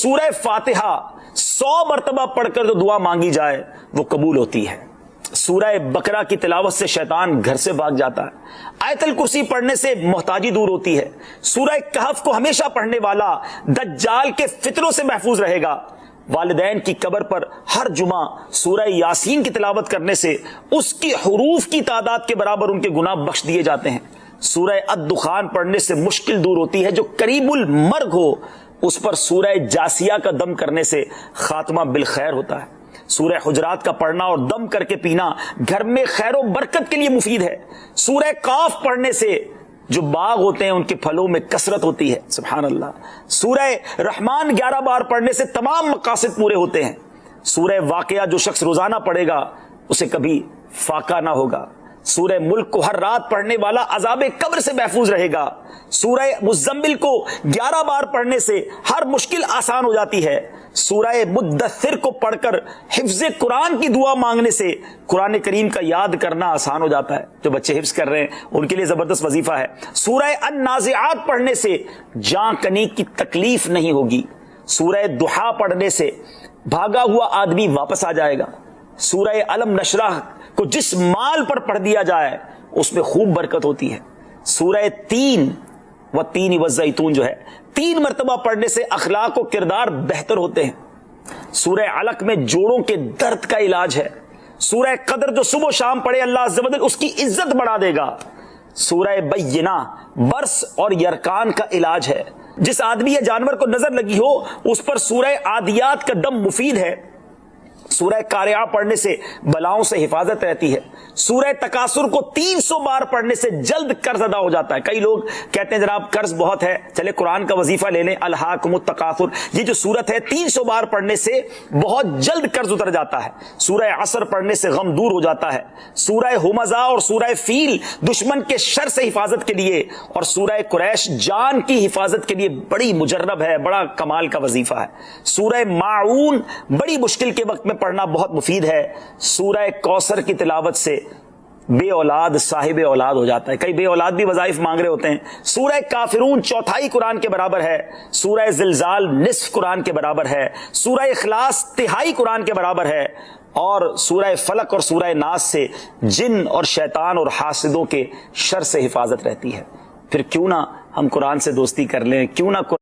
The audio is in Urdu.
سورہ فاتحہ 100 مرتبہ پڑھ کر جو دعا مانگی جائے وہ قبول ہوتی ہے۔ سورہ بقرہ کی تلاوت سے شیطان گھر سے بھاگ جاتا ہے۔ آیت الکرسی پڑھنے سے محتاجی دور ہوتی ہے۔ سورہ کہف کو ہمیشہ پڑھنے والا دجال کے فتنوں سے محفوظ رہے گا۔ والدین کی قبر پر ہر جمعہ سورہ یاسین کی تلاوت کرنے سے اس کی حروف کی تعداد کے برابر ان کے گناہ بخش دیے جاتے ہیں۔ سورہ الدخان پڑھنے سے مشکل دور ہوتی ہے۔ جو قریب المرگ ہو اس پر سورہ جاسیہ کا دم کرنے سے خاتمہ بالخیر ہوتا ہے۔ سورہ حجرات کا پڑھنا اور دم کر کے پینا گھر میں خیر و برکت کے لیے مفید ہے۔ سورہ قاف پڑھنے سے جو باغ ہوتے ہیں ان کے پھلوں میں کثرت ہوتی ہے۔ سبحان اللہ۔ سورہ رحمان 11 بار پڑھنے سے تمام مقاصد پورے ہوتے ہیں۔ سورہ واقعہ جو شخص روزانہ پڑھے گا اسے کبھی فاقہ نہ ہوگا۔ سورہ ملک کو ہر رات پڑھنے والا عذاب قبر سے محفوظ رہے گا۔ سورہ مزمل کو 11 بار پڑھنے سے ہر مشکل آسان ہو جاتی ہے۔ سورہ مدثر کو پڑھ کر حفظ قرآن کی دعا مانگنے سے قرآن کریم کا یاد کرنا آسان ہو جاتا ہے۔ جو بچے حفظ کر رہے ہیں ان کے لیے زبردست وظیفہ ہے۔ سورہ النازعات پڑھنے سے جاں کنی کی تکلیف نہیں ہوگی۔ سورہ دحا پڑھنے سے بھاگا ہوا آدمی واپس آ جائے گا۔ سورہ علم نشرح کو جس مال پر پڑھ دیا جائے اس میں خوب برکت ہوتی ہے۔ سورہ تین والزیتون جو ہے 3 مرتبہ پڑھنے سے اخلاق و کردار بہتر ہوتے ہیں۔ سورہ علق میں جوڑوں کے درد کا علاج ہے۔ سورہ قدر جو صبح و شام پڑھے اللہ عز و جل اس کی عزت بڑھا دے گا۔ سورہ بینہ برس اور یرکان کا علاج ہے۔ جس آدمی یا جانور کو نظر لگی ہو اس پر سورہ عادیات کا دم مفید ہے۔ سورہ قارعہ پڑھنے سے بلاؤں سے حفاظت رہتی ہے۔ سورہ تکاثر کو 300 بار پڑھنے سے جلد قرض ادا ہو جاتا ہے۔ کئی لوگ کہتے ہیں جناب قرض بہت ہے، چلے قرآن کا وظیفہ لے لیں، الہاکم التکاثر، یہ جو سورت ہے 300 بار پڑھنے سے بہت جلد قرض اتر جاتا ہے۔ سورہ عصر پڑھنے سے غم دور ہو جاتا ہے۔ سورہ ہمزہ اور سورہ فیل دشمن کے شر سے حفاظت کے لیے، اور سورہ قریش جان کی حفاظت کے لیے بڑی مجرب ہے، بڑا کمال کا وظیفہ ہے۔ سورہ ماعون بڑی مشکل کے وقت میں پڑھنا بہت مفید ہے۔ سورہ کوثر کی تلاوت سے بے اولاد صاحب اولاد ہو جاتا ہے۔ کئی بے اولاد بھی وظائف مانگ رہے ہوتے ہیں۔ سورہ کافرون 1/4 قرآن کے برابر ہے۔ سورہ زلزال نصف قرآن کے برابر ہے۔ سورہ اخلاص 1/3 قرآن کے برابر ہے۔ اور سورہ فلق اور سورہ ناس سے جن اور شیطان اور حاسدوں کے شر سے حفاظت رہتی ہے۔ پھر کیوں نہ ہم قرآن سے دوستی کر لیں، کیوں نہ